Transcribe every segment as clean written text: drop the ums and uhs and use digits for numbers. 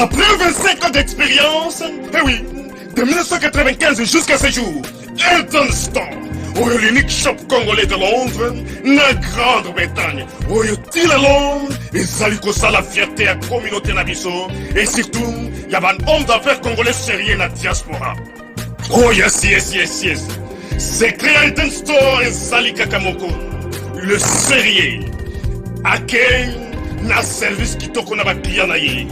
Après 25 ans d'expérience, eh oui, de 1995 jusqu'à ce jour, Elton Store, l'unique shop congolais de Londres, la Grande-Bretagne, il est Londres, et Zaliko ça la fierté à la communauté Nabiso, et surtout, il y a un homme d'affaires congolais sérieux dans la diaspora. Oh yes, yes, yes, yes. C'est créé Elton Store et Zalika Kamoko, le sérieux, à quel na service qui toko na ba client na ye.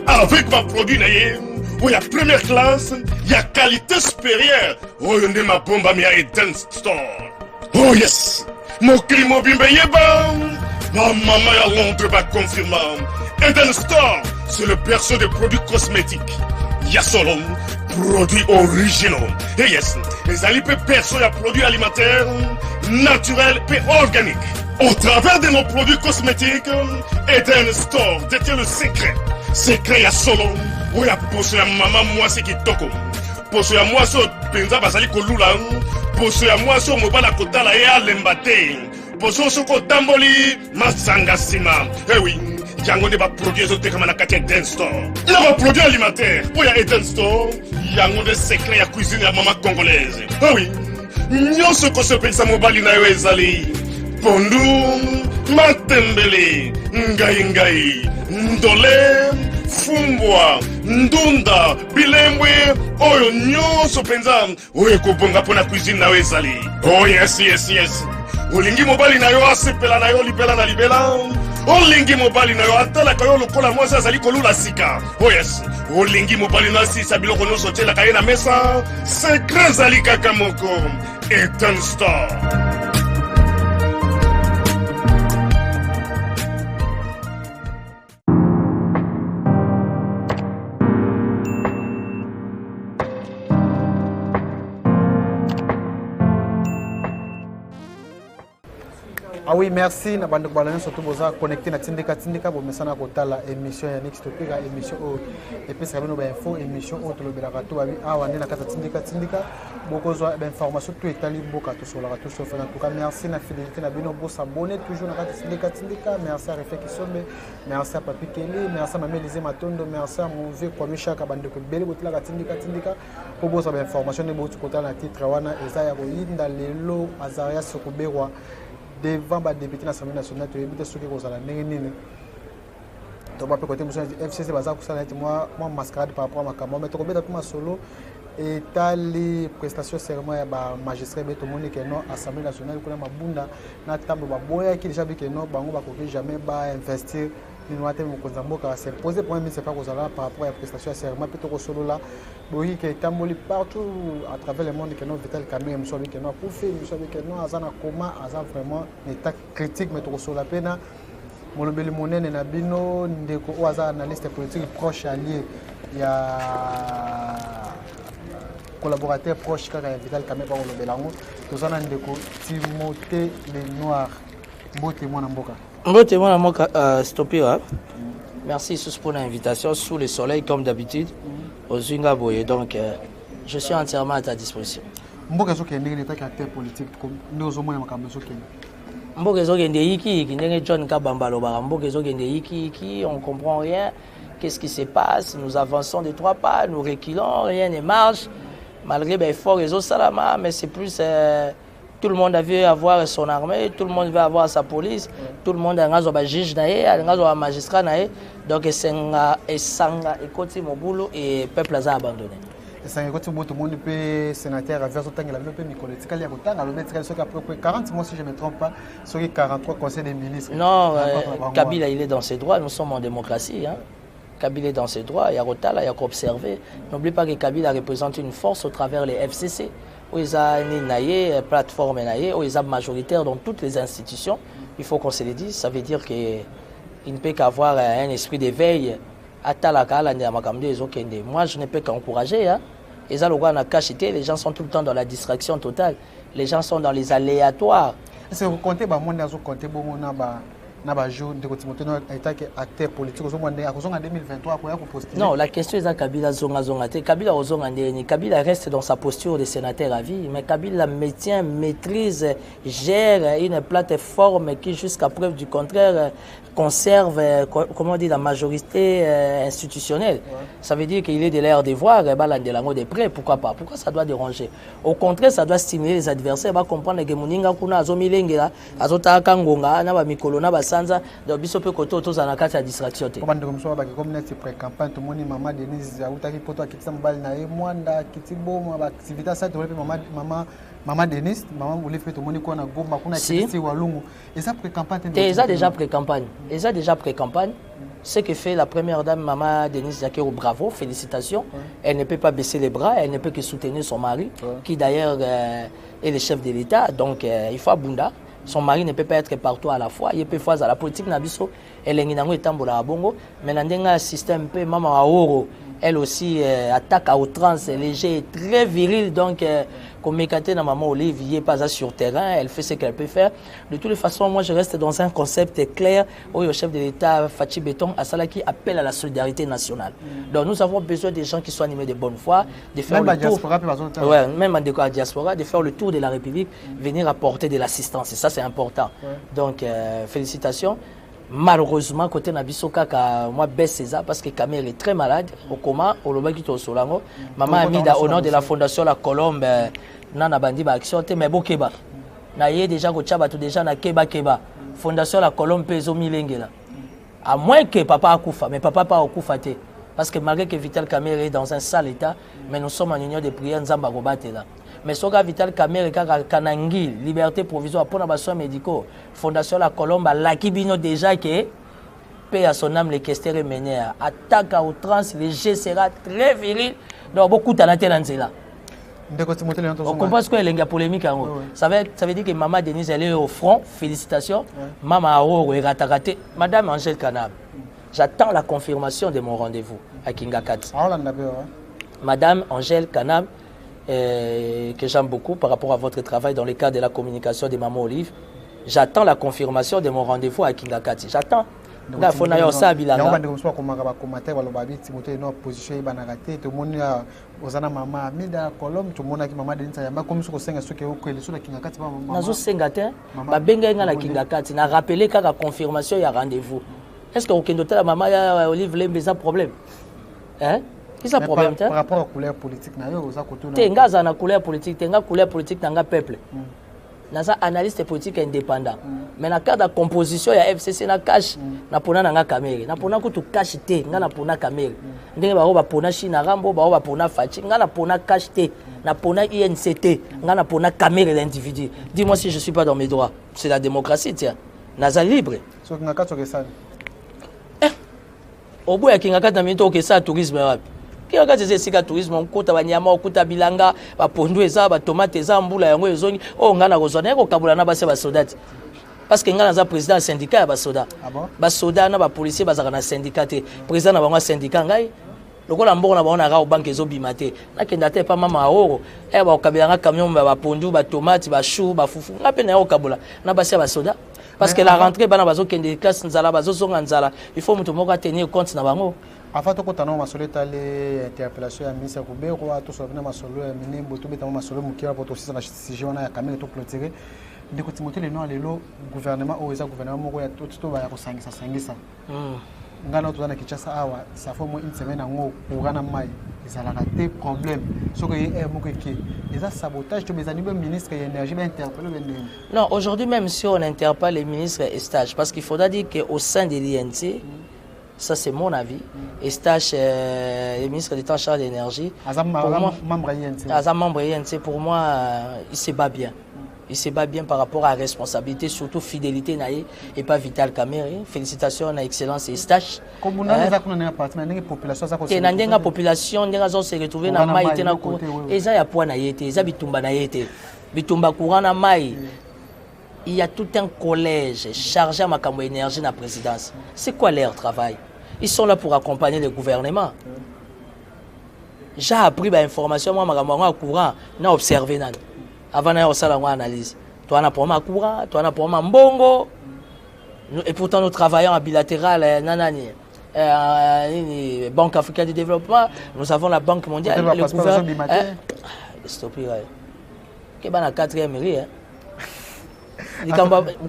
Avec ma produit na ye, où y a première classe, y a qualité supérieure. Oh y a ma bombe à mi à Eden Store. Oh yes, mon client bimbe yeba. Ma maman à Londres va confirmer. Eden Store, c'est le berceau des produits cosmétiques. Y a solo produits originaux. Et yes, les alipes perso y a produits alimentaires, naturels et organiques. Au travers de nos produits cosmétiques, Eden Store détient le secret. Secret à solo, où y a posé à maman moi c'est qui toko. Posé à moi sur Penza Basali Kolula, posé à moi sur Mobala Kotala et Alembate, posé sur Kotamboli, Masanga Sima. Eh oui, Yango ne va produire ce comme la carte Eden Store. Il va produire alimentaire. Où y a Eden Store, Yango de secret à cuisine à maman congolaise. Eh oui, Nyon ce qu'on se pense Mobali na yo ezali. Pondu, Matembele, Ngai, Ndole, Fumbwa, Ndunda, Bilembwe, Oyo nyonso penza, Oyo kobonga pona cuisine na wezali. Oh yes, yes, yes. Olingi mobali na yo asepela na yo libela na libela. Olingi mobali na yo atala kayo lokola mwasa azali kolula sika. Oh yes. Olingi mobali na sisa biloko nyonso tela kaye na mesa. Secret zali kaka moko. Eden Store. Ah oui, merci. Nous avons surtout connecté à Tindika Tindika pour mettre en la émission Yannick Topic, émission et puis ça va nous info émission autre le Belato ah on est na kata Tindika Tindika beaucoup d'informations tout est allé beaucoup tout sur la tout sur en tout cas merci na fidélité na bino bo s'abonner toujours na kata Tindika Tindika merci à Refek Kisombe merci à Papi Kelly merci à Mamé Lisé Matondo merci à mon vieux Kwamisha Kabande ko bele botila kata Tindika Tindika pour beaucoup d'informations ne beaucoup kota na titre wana ezaya ko yinda lelo Azaria Sokuberwa devant les députés de l'Assemblée nationale, tu es sûr que vous allez négocier. Donc, après côté FCC, moi mascarade par rapport à ma caméra, mais tu as ma solo et t'as les prestations serment ya ba magistrat beto monde que non Assemblée nationale kuna mabunda na tambo ba boya qui déjà que non bango ba ko jamais ba investir ni noate mo konzamboka c'est posé problème c'est pas qu'on par rapport à la prestation serment plutôt solo là boyi que tamboli partout à travers le monde que non Vital Kamerhe monsieur que non pour faire monsieur que non azana comment azan vraiment état critique mais to solo la pena molobeli monene na bino ndeko oza analyste politique proche allié il y a collaborateur proche car Vital Kamerhe par le Belango tous en ndeko Timothée Lenoir beau témoin en Mboka. Beau témoin en Mboka stoppé. Merci pour l'invitation sous le soleil comme d'habitude au Zunga Boye donc je suis entièrement à ta disposition. Mboka zo kende l'état acteur politique comme nous au moins makambo zo kende. Mboka zo kende iki ndenge John Kabamba lobaka Mboka zo kende iki on comprend rien. Qu'est-ce qui se passe? Nous avançons de 3 pas, nous reculons, rien ne marche. Malgré les efforts des autres salama, mais c'est plus tout le monde veut avoir son armée, tout le monde veut avoir sa police, tout le monde a un juge, un magistrat, donc c'est un écoute mon boulot et le peuple a abandonné. C'est un tout le monde peut sénateur vers autant que la paix politique il y a autant à le mettre sur à peu près 40 mois si je ne me trompe pas sur les 43 conseils des ministres. Non, Kabila il est dans ses droits, nous sommes en démocratie hein. Kabila est dans ses droits, il y a Rotala, il y a qu'à observer. N'oublie pas que Kabila représente une force au travers les FCC, où ils ont une plateforme, où ils sont majoritaires dans toutes les institutions. Il faut qu'on se le dise, ça veut dire qu'il ne peut qu'avoir un esprit d'éveil. Moi, je ne peux qu'encourager. Hein. Les gens sont tout le temps dans la distraction totale. Les gens sont dans les aléatoires. Est-ce que vous comptez na ba jour de Timothée no état que acteur politique au monde en 2023 pour postuler. Non, la question est à Kabila zonga te. Kabila ozonga ndeni. Kabila reste dans sa posture de sénateur à vie, mais Kabila maîtrise, gère une plateforme qui jusqu'à preuve du contraire conserve, comment on dit, la majorité institutionnelle. Ça veut dire qu'il est de l'air de voir Balandelango de près. Pourquoi pas? Pourquoi ça doit déranger? Au contraire, ça doit stimuler les adversaires. Va comprendre que Muninga kuna azomilengela, azota kangonga, na ba mikolo na ba sanza, donc biso pe koto to za na kati ya distraction te. Comme ndeko ba comme net pré-campagne tout moni maman Denise autaki poto akitisa mbali na ye mwanda kitibo ba activité ça to maman Denise, maman voulait faire tout le monde qu'on a goma, qu'on a activité walungu. Et ça pré-campagne. Et ça déjà pré-campagne. Et ça déjà pré-campagne. Ce que fait la première dame, maman Denise Zakero, bravo, félicitations. Elle ne peut pas baisser les bras, elle ne peut que soutenir son mari, qui d'ailleurs est le chef de l'État. Donc il faut abunda. Son mari ne peut pas être partout à la fois. Il peut faire la politique nabiso. Elle est en train de bongo. Mais dans un système peu maman Aoro, elle aussi attaque à outrance, léger, très viril. Donc comme Mekate na maman Olivier pas sur terrain, elle fait ce qu'elle peut faire. De toutes les façons, moi je reste dans un concept clair où le chef de l'État Fachi Beton Asala qui appelle à la solidarité nationale. Donc nous avons besoin des gens qui soient animés de bonne foi, de faire même le tour. Même en diaspora, de faire le tour de la République, venir apporter de l'assistance. Et ça c'est important. Donc félicitations. Malheureusement, côté Nabiso Kaka, moi baisse César parce que Kamel est très malade au coma, au Lobaki au Solango. Maman a mis au nom de la fondation La Colombe, Nana Bandi ba action, mais Bokeba. Na yé déjà Gochaba tout déjà na Keba Keba. Fondation La Colombe peso milengela. À moins que papa a koufa, mais papa pas au koufa te. Parce que malgré que Vital Kamel est dans un sale état, mais nous sommes en union de prière Nzamba Gobate là. Mais Soga Vital Kamel et Kanangi, liberté provisoire pour les soins médicaux, Fondation La Colombe, la Kibino déjà qui paie à son âme les questions et mené attaque à outrance, le jeu sera très viril. Donc beaucoup de talent là. On comprend ce qu'il y a une polémique. Ça veut dire que Maman Denise elle est au front, félicitations. Maman Aoro est raté. Madame Angèle Kanam, j'attends la confirmation de mon rendez-vous à Kingakat. Madame Angèle Kanam, que j'aime beaucoup par rapport à votre travail dans le cadre de la communication de Maman Olive. J'attends la confirmation de mon rendez-vous à Kingakati. J'attends. Il faut que ça bilanga. Il y a un commentaire Timothée no position banagate to monia ozana mama mida kolom to mona ki mama denisa yamba comme soko senga soki o kwele so na Kingakati ba mama. Nazo senga te ba benga nga na Kingakati na rappeler kaka confirmation ya rendez-vous. Est-ce que okendo tala mama ya Olive Lembe ça problème? Hein? C'est un problème par rapport à la couleur politique. Tenga za na couleur politique, tenga couleur politique tanga peuple. Naza analyste politique indépendant. Mais na cadre de composition ya FCC na cash na pona nga Kamere. Na pona ko to cash te, nga na pona Kamere. Ndenge ba pona China Rambo, ba pona Fachi, nga na pona cash te, na pona INCT, nga na pona Kamere l'individu. Dis-moi si je suis pas dans mes droits. C'est la démocratie tiens. Naza libre. So ngaka to kesana. Obo ya kingaka na mito ke ça tourisme wapi? Kingaka c'est sika tourisme on kota banyama okuta bilanga ba pondu eza ba tomate eza mbula yango ezongi o ngana kozona ko kabula na base ba soldats. Parce que ngana za président syndicat ya ba soda. Ba soda na ba policier bazaka na syndicat te. Président na bango syndicat ngai lokola mboko na bango na ka banque ezo bimate. Na kenda te pa mama oro e ba kabila camion ba pondu ba tomate ba chou ba fufu ngape na yo kabula na base ba soda. Parce que la rentrée bana bazo kende classe nzala bazo zonga nzala il faut mutu moko tenir compte na bango. Avant tout kotana masolo tale interpellation ya ministre Kubero to sobina masolo ya minembo to beta masolo mukira poto sisa na sujet wana ya Kamere to clôturer ndeko Timothée le nom lelo gouvernement o eza gouvernement moko ya to ba ya kosangisa sangisa ngana to na Kinshasa awa ça fait moins une semaine ngo kugana mai ezalaka te problème soko ye moko ki eza sabotage to bezani be ministre ya énergie ba interpeller ben. Non, aujourd'hui même si on interpelle les ministres Eustache parce qu'il faudra dire que au sein de l'INC ça c'est mon avis. Eustache, le ministre d'État en charge de l'énergie. Membre INC, pour moi, il se bat bien. Il se bat bien par rapport à la responsabilité, surtout fidélité et pas Vital Kamere. Félicitations à l'excellence Eustache. Comme on a une population, la population se retrouve dans la maïté na cour. Et ça y a point na yete, ça bitumba na yete. Bitumba courant na maï. Il y a tout un collège chargé à ma énergie dans la présidence. C'est quoi leur travail? Ils sont là pour accompagner le gouvernement. J'ai appris l'information, moi, je suis courant, j'ai observé. Avant de faire une analyse. Toi, tu as pour moi courant, toi, tu as pour moi mbongo. Et pourtant, nous travaillons en bilatéral, Banque africaine de développement, nous avons la Banque mondiale, le gouvernement. Stop, il y a 4e mairie.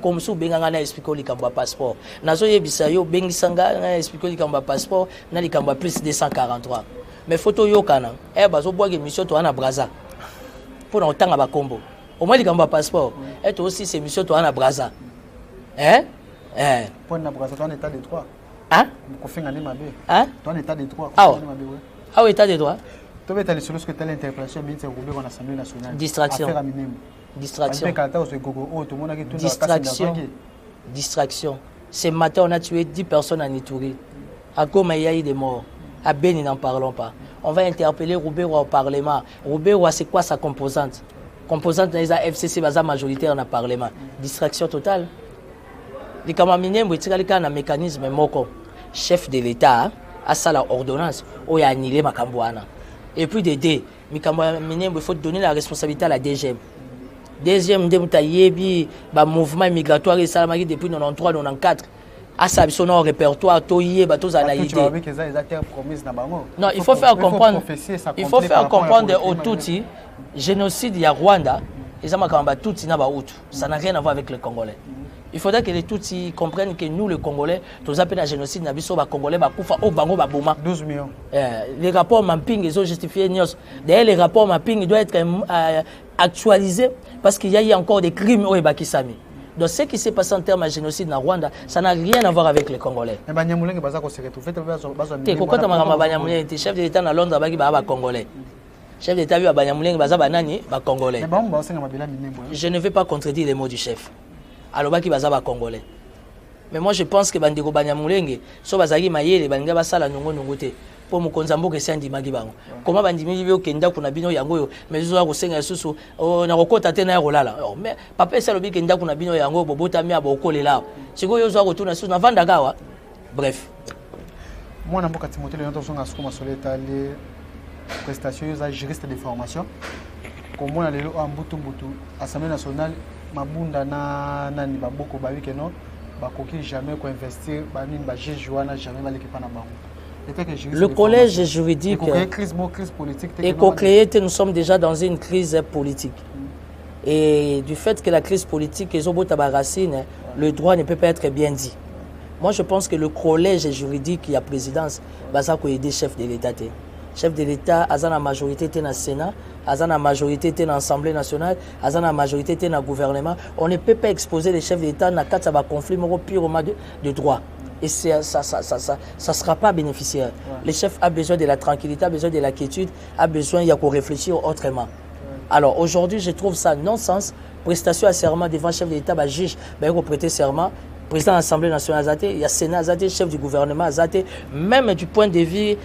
Comme si vous avez expliqué le passeport. Nazo yebisayo bengisanga expliqué le passeport na likamba plus 243. Mais photo yo kana bazo boire émission to na Braza. Pour autant ba combo. Au moins likamba passeport et aussi ces émission to na Braza. Pour na Braza dans état de droit. Hein? Ko finga ni mabe. Hein? Dans état de droit. Ah, état de droit. Tu veux être sur ce que telle interprétation ministre Roubé en Assemblée nationale. Distraction. Distraction. Distraction. Ce matin, on a tué 10 personnes à Nitouri. À Goma, il y a eu des morts. À Beni, n'en parlons pas. On va interpeller Roubé au Parlement. Roubé, c'est quoi sa composante? Composante dans les FCC, basa majoritaire dans le Parlement. Distraction totale. Les Kamaminiens, vous tirez un mécanisme moko. Chef de l'État a ça la ordonnance où il y a annulé Makambouana. Et puis il faut donner la responsabilité à la DGM. Deuxième, mouvement migratoire et salamari depuis 93-94. À ça, son répertoire, non, il faut faire comprendre. Il faut faire comprendre au Tutsi, génocide il y a Rwanda, ça n'a rien à voir avec les Congolais. Il faudrait que les Tutsis comprennent que nous, les Congolais, tous appelés à génocide, nous avons Congolais, au Bango, 12 millions. Les rapports mapping, ils ont justifié. D'ailleurs, les rapports mapping doivent être actualisés parce qu'il y a eu encore des crimes au Ebakisami. Donc, ce qui s'est passé en termes de génocide en Rwanda, ça n'a rien à voir avec les Congolais. Chef de l'État à Londres, il y a Congolais. Chef d'État à Banyamuleng, il y a Congolais. Je ne vais pas contredire les mots du chef. Alors, il y a Congolais. Mais moi, je pense que Bandeko Banyamulenge, so bazaki mayele, baninga basala nongo nongote. Pour mon konzambo que c'est un dimagi bango. Comment bandimi bio kenda kuna bino yango, mais zo ko senga susu, o na ko tate na rolala. Mais papa ça lobi kenda kuna bino yango bobota mi aboko lela. Siko yo zo ko tuna susu na vanda gawa. Bref. Moi na mboka Timothée le ntonso nga sukuma soleta les prestations yo za juriste de formation. Comme on a lelo ambutu mbutu Assemblée nationale mabunda na nani baboko ba wikeno. Jamais investir, le collège juridique est co-créé, nous sommes déjà dans une crise politique. Et du fait que la crise politique est le droit ne peut pas être bien dit. Moi, je pense que le collège juridique qui a présidence va aider le chef de l'État. Chef de l'État, a la majorité dans le Sénat, a la majorité dans l'Assemblée nationale, a la majorité dans le gouvernement. On ne peut pas exposer les chefs d'État dans un conflit purement de droit. Et ça ne sera pas bénéficiaire. Ouais. Le chef a besoin de la tranquillité, a besoin de la quiétude, a besoin de réfléchir autrement. Alors aujourd'hui, je trouve ça non-sens. Prestation à serment devant le chef de l'État, juge, il faut prêter serment. Président de l'Assemblée nationale, il y a Sénat, chef du gouvernement, même du point de vue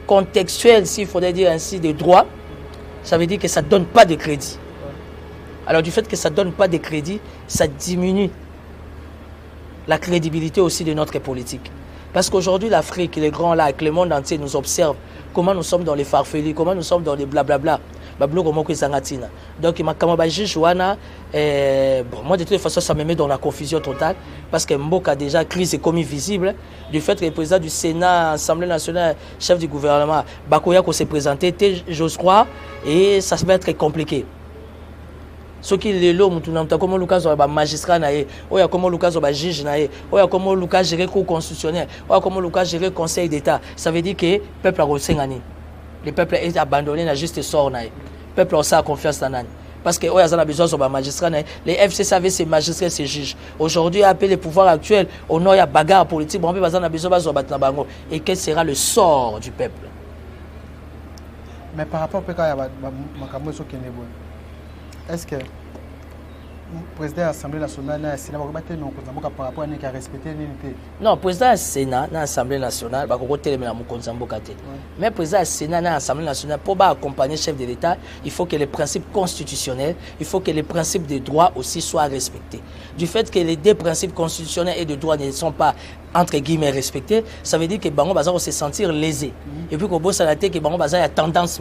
contextuel, s'il faudrait dire ainsi, de droit, ça veut dire que ça ne donne pas de crédit. Alors du fait que ça ne donne pas de crédit, ça diminue la crédibilité aussi de notre politique. Parce qu'aujourd'hui, l'Afrique, les grands lacs, le monde entier nous observe comment nous sommes dans les farfelus, comment nous sommes dans les blablabla. Donc, moi, de toute façon, ça me met dans la confusion totale parce que Mboka, déjà, crise est commis visible. Du fait que le président du Sénat, Assemblée nationale, chef du gouvernement, Bakoyako s'est présenté, j'ose croire, et ça va être compliqué. Ce qui est l'homme, comme Lucas est magistrat, comme Lucas est juge, comme Lucas gère le cours constitutionnel, comme Lucas gère le conseil d'État, ça veut dire que le peuple a reçu. Le peuple est abandonné, il a juste sort. Le peuple a confiance dans lui. Parce que a besoin de magistrats. Les FCC avaient ces magistrats et ces juges. Aujourd'hui, après les pouvoirs actuels, on a une bagarre politique. On a besoin de et quel sera le sort du peuple? Mais par rapport à est-ce que le président de l'Assemblée nationale par rapport à ce qu'il a respecté l'unité? Non, le président du Sénat de l'Assemblée nationale, mais le président du Sénat de l'Assemblée nationale, pour accompagner le chef de l'État, il faut que les principes constitutionnels, il faut que les principes de droit aussi soient respectés. Du fait que les deux principes constitutionnels et de droit ne sont pas entre guillemets respectés, ça veut dire que Bango Bazar va se sentir lésé. Et puis qu'au bout de que Bango Bazar a tendance.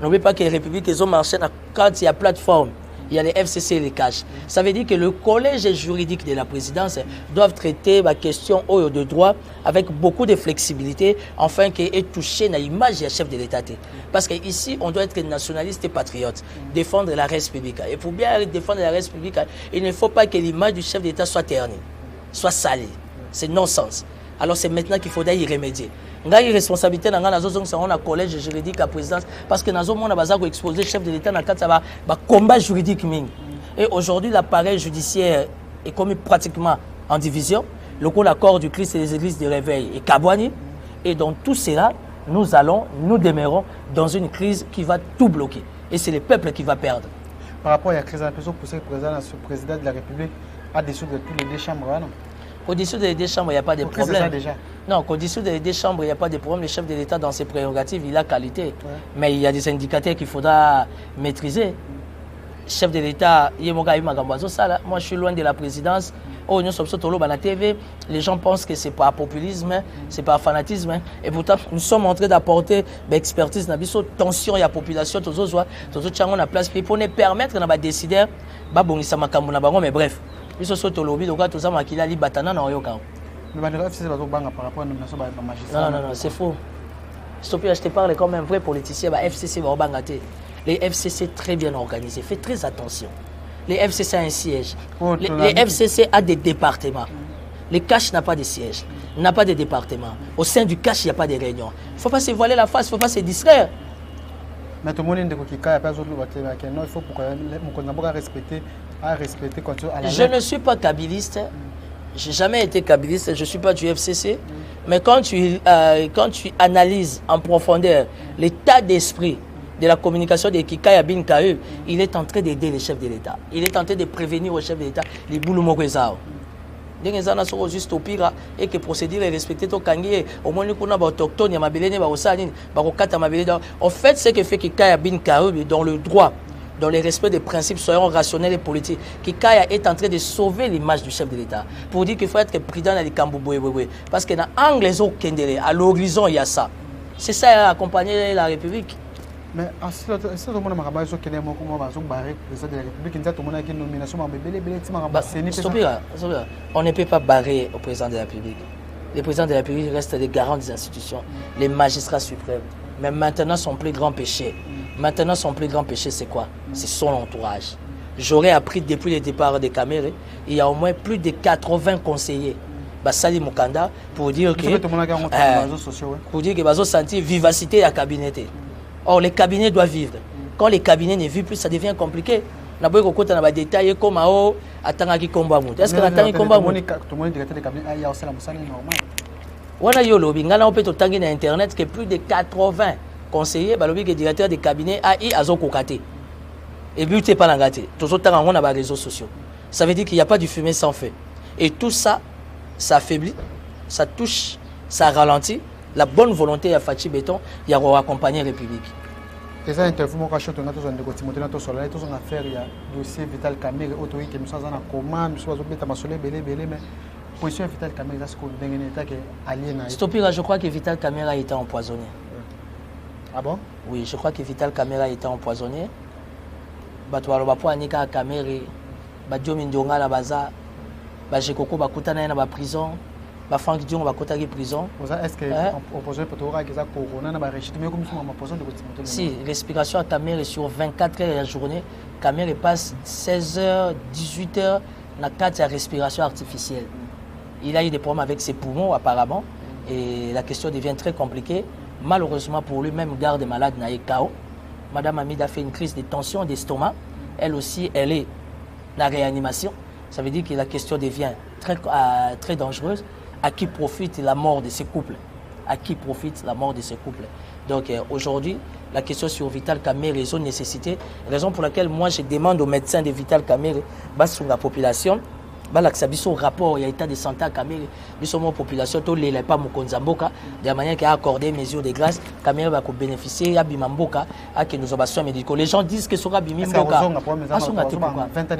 N'oubliez pas que les républiques ont marché quand il y a plateforme. il y a les FCC et les CACH. Ça veut dire que le collège juridique de la présidence doit traiter la question de droit avec beaucoup de flexibilité, afin qu'il ait touché l'image du chef de l'État. Parce qu'ici, on doit être nationaliste et patriote, défendre la res publique. Et pour bien défendre la res publique, il ne faut pas que l'image du chef d'État soit ternie, soit salie. C'est non-sens. Alors c'est maintenant qu'il faudrait y remédier. Nga irresponsabilité dans le collège juridique à présidence parce que nous avons exposé le chef de l'État dans le combat juridique. Et aujourd'hui, l'appareil judiciaire est commis pratiquement en division. Le coup l'accord du Christ et les églises de réveil est Kabouani. Et dans tout cela, nous demeurons dans une crise qui va tout bloquer. Et c'est le peuple qui va perdre. Par rapport à la crise, on a l'impression que le président de la République a dissoudre tous les deux chambres. Non? Au-dessus des deux chambres, il n'y a pas de problème. C'est ça déjà. Non, au-dessus des deux chambres, il n'y a pas de problème. Le chef de l'État, dans ses prérogatives, il a qualité. Ouais. Mais il y a des indicateurs qu'il faudra maîtriser. Le chef de l'État, moi je suis loin de la présidence. Oh, nous sommes sur la TV. Les gens pensent que c'est par populisme, c'est par fanatisme. Et pourtant, nous sommes en train d'apporter l'expertise, tension et la population, tout la place pour nous permettre de décider. Mais bref. Non, c'est faux. Je te parle comme un vrai politicien. Les FCC très bien organisés. Faites très attention. Les FCC a un siège. Les FCC a des départements. Les CACH n'a pas de siège, n'a pas de département. Au sein du CACH, il n'y a pas de réunion. Il ne faut pas se voiler la face, il ne faut pas se distraire. Mais tout le monde il faut respecter. Je ne suis pas kabiliste, je n'ai jamais été kabiliste, je ne suis pas du FCC, mais quand tu analyses en profondeur l'état d'esprit de la communication de Kikaya Bin Kaeu, il est en train d'aider les chefs de l'État, il est en train de prévenir aux chefs de l'État les boulots mokwezao. Ndenge sont juste au pire et que procédure est respectée au kangié au moins nous connaissons autochtone ya mabelene ba osalini ba kokata mabelene. En fait, ce que fait Kikaya Bin Kaeu dans le droit, dans le respect des principes soyons rationnels et politiques, Kikaya est en train de sauver l'image du chef de l'État pour dire qu'il faut être prudent dans les Kambouboui. Parce que dans l'angle à l'horizon, il y a ça. C'est ça accompagner la République. Mais si tout le monde a président de la République, on ne peut pas barrer au président de la République. Le président de la République reste le garant des institutions, les magistrats suprêmes. Mais maintenant, son plus grand péché, c'est quoi? C'est son entourage. J'aurais appris depuis le départ de Kamere, il y a au moins plus de 80 conseillers. Sali Mukanda pour dire que Bazo senti vivacité à cabinet. Or, les cabinets doivent vivre. Quand les cabinets ne vivent plus, ça devient compliqué. On a besoin de détails comme Atangaki Kombamout. Est-ce que Atangaki Kombamout? On a eu le Internet que plus de 80 conseillers, le directeur des cabinets AI Azo Kokate. Et but c'est pas l'angaté. Tout le temps on a les réseaux sociaux. Ça veut dire qu'il n'y a pas du fumée sans feu. Et tout ça, ça affaiblit, ça touche, ça ralentit la bonne volonté à Fachi Béton, il y a accompagner la République. Et ça, interview, moi, je suis en train de faire il y a dossier Vital Kamere, autorisé, que nous sommes en commun, nous sommes en train de mais position Vital Kamere, c'est ce qu'on a allié. Stopira, je crois que Vital Kamere a été empoisonné. Ah bon? Oui, je crois que Vital Kamere a été empoisonné. Batoualo Bapo Anika Kamere, Badjomi Ndionga la Baza, Bajekoko Bakutana na prison. Franck Dion va côté prison. Est-ce que l'opposition peut avoir des corona na régime comme ça ma position de si respiration à Kamere sur 24 heures la journée, Kamere passe 16h, 18h dans 4 respiration artificielle. Il a eu des problèmes avec ses poumons apparemment et la question devient très compliquée. Malheureusement pour lui, même garde malade na KO. Madame Hamid a fait une crise de tension d'estomac. Elle aussi, elle est en réanimation. Ça veut dire que la question devient très dangereuse. À qui profite la mort de ces couples? À qui profite la mort de ces couples? Donc aujourd'hui, la question sur Vital Kamere, raison de nécessité, raison pour laquelle moi je demande aux médecins de Vital Kamere, sur la population, l'accès rapport, il y a état de santé à Kamere, la population, tout les pas Mokonzamboka, de la manière qu'il a accordé mesures de grâce, Kamere va bénéficier, à Bimamboka, à que nous avons besoin médicaux. Les gens disent que ce sera Bimamboka. 20 ans de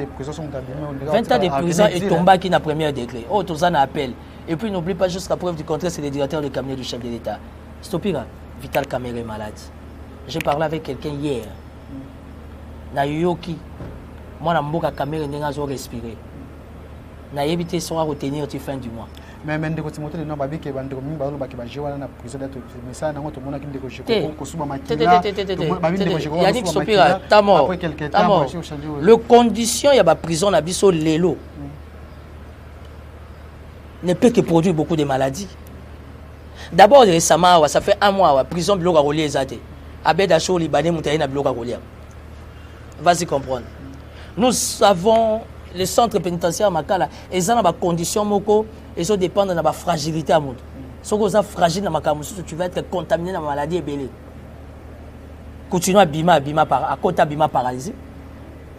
prison sont 20 ans de prison et tomba qui n'a premier degré. Oh, tout ça n'a appel. Et puis n'oublie pas jusqu'à preuve du contraire, c'est le directeur de cabinet du chef de l'État. Stopira, Vital Kamere est malade. J'ai parlé avec quelqu'un hier. Nayoki, Moi, je suis caméra et respirer. Je vais éviter de retenir la fin du mois. Mais je suis en train de dire que je suis en train de dire le condition, il y a la prison, il y a l'élo. Ne peut que produire beaucoup de maladies. D'abord, récemment, ça fait 1 mois, la prison bloque à relier les athées. Abed Acho, Libanais, Moutaïna bloque à relier. Vas-y comprendre. Nous avons les centres pénitentiaires Makala, ils ont des conditions moko, ils dépendent de la fragilité à monde. Si vous êtes fragile dans ma tu vas être contaminé dans la maladie et belé. Continue à bima à côté bima paralysie.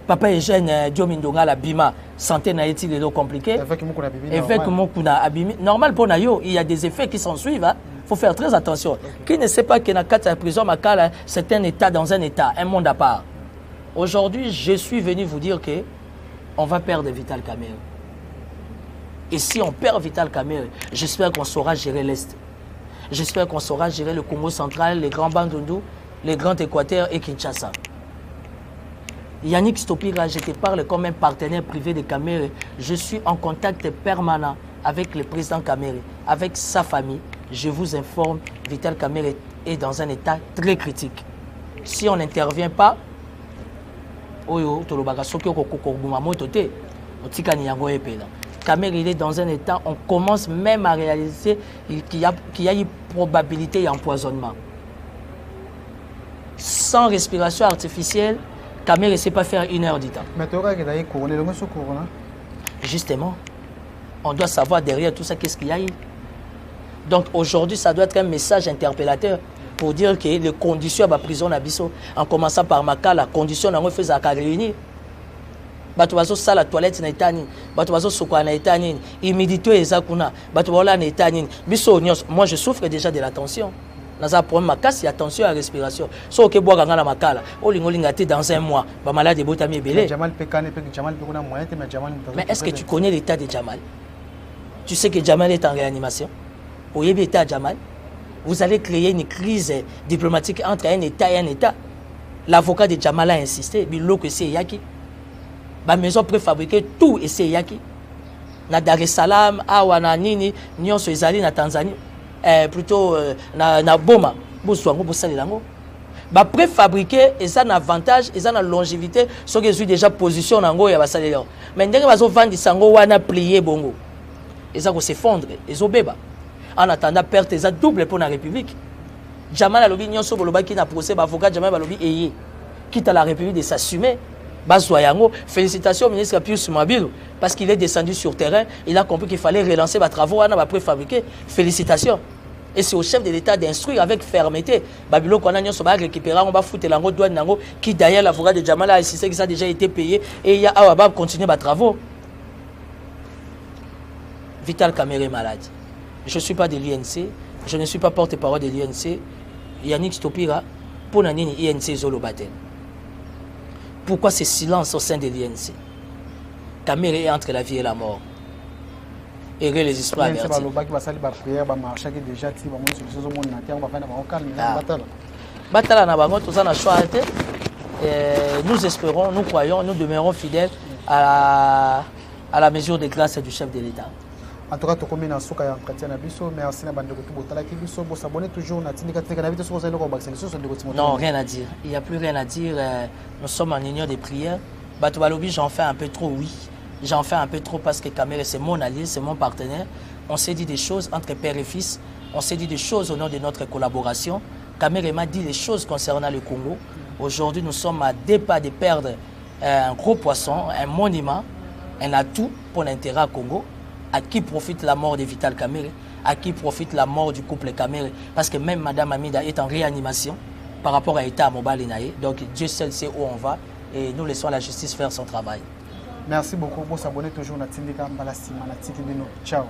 Papa est jeune, Dieu Mindonga la bima santé n'a été compliqué. Effet que mon kuna abîmé. Normal pour nayo, il y a des effets qui s'en suivent. Hein. Faut faire très attention. Qui ne sait pas que dans la prison Makala, c'est un état dans un état, un monde à part. Aujourd'hui, je suis venu vous dire que on va perdre Vital Kamerhe. Et si on perd Vital Kamerhe, j'espère qu'on saura gérer l'Est. J'espère qu'on saura gérer le Congo central, les grands Bandundu, les grands Équateurs et Kinshasa. Yannick Stopira, je te parle comme un partenaire privé de Kamerhe. Je suis en contact permanent avec le président Kamerhe, avec sa famille. Je vous informe, Vital Kamerhe est dans un état très critique. Si on n'intervient pas, Kamerhe, il est dans un état, on commence même à réaliser qu'il y a une probabilité d'empoisonnement. Sans respiration artificielle, Kamerhe ne sait pas faire 1 heure du temps. Mais tu as dit couronné, justement, on doit savoir derrière tout ça qu'est-ce qu'il y a eu. Donc aujourd'hui, ça doit être un message interpellateur pour dire que les conditions de la prison d'Abisso, en commençant par Makala, la condition d'en fait à réunir. Batuwazo ça la toilette na itani, batuwazo sokwa na itani, humidité ezakuna, batuwala na itani. Biso nyos, moi je souffre déjà de la tension. Dans un problème makasi, il y a tension à la respiration. So que bois ganga na makala, olingolinga te dans 1 mois, ba malade de botami belé. Mais est-ce que tu connais l'état de Jamal? Tu sais que Jamal est en réanimation. Au état Jamal, vous allez créer une crise diplomatique entre un État et un État. L'avocat de Jamal a insisté, bilo que c'est Yaki. La maison préfabriquée, tout et c'est Yaki. Na Dar es Salaam, Awana Nini, Nyon Soizali, na Tanzanie, plutôt na Boma, Bouswango, Boussalilango. Ba préfabriqué, et ça a un avantage, et ça a une longévité, ce que j'ai déjà position dans Ngo et Bassalé. Mais dès que vous vendez Sango, on a plié Bongo. Et ça va s'effondrer, et ça béba. En attendant, perte ça double pour la République. Jamal a lobby, Nyon Soboloba qui n'a procès, avocat Jamal a lobby, et quitte à la République de s'assumer. Félicitations au ministre Pius Mabilo parce qu'il est descendu sur terrain, il a compris qu'il fallait relancer les travaux, on a préfabriqué. Félicitations. Et c'est au chef de l'État d'instruire avec fermeté. Babilo qu'on a récupérer, on va foutre l'ango douane nango qui d'ailleurs l'avocat de Jamal a insisté que ça a déjà été payé et il y a continuer les travaux. Vital Kamerhe est malade. Je ne suis pas de l'INC, je ne suis pas porte-parole de l'INC. Yannick Stopira pour l'INC Zolobatel. Pourquoi ce silence au sein de l'INC? Kamerhe est entre la vie et la mort. Et les esprits avertis. Nous espérons, nous croyons, nous demeurons fidèles à la mesure de grâce du chef de l'État. En tout cas, tu as souka ya Katiana Bisso, merci à Bandeko Botalaki Bisso, vous s'abonnez toujours à Tindika Tindika Navite sur le Non, rien à dire. Il n'y a plus rien à dire. Nous sommes en union des prières. Batoualobi, j'en fais un peu trop, oui. J'en fais un peu trop parce que Kamerhe, c'est mon allié, c'est mon partenaire. On s'est dit des choses entre père et fils. On s'est dit des choses au nom de notre collaboration. Kamerhe m'a dit des choses concernant le Congo. Aujourd'hui, nous sommes à 2 pas de perdre un gros poisson, un monument, un atout pour l'intérêt à Congo. À qui profite la mort de Vital Kamerhe? À qui profite la mort du couple Kamerhe? Parce que même Madame Amida est en réanimation par rapport à l'État Mobile Inaye. Donc Dieu seul sait où on va et nous laissons la justice faire son travail. Merci beaucoup. Vous s'abonnez toujours à Tindika Mbalassi. Ciao.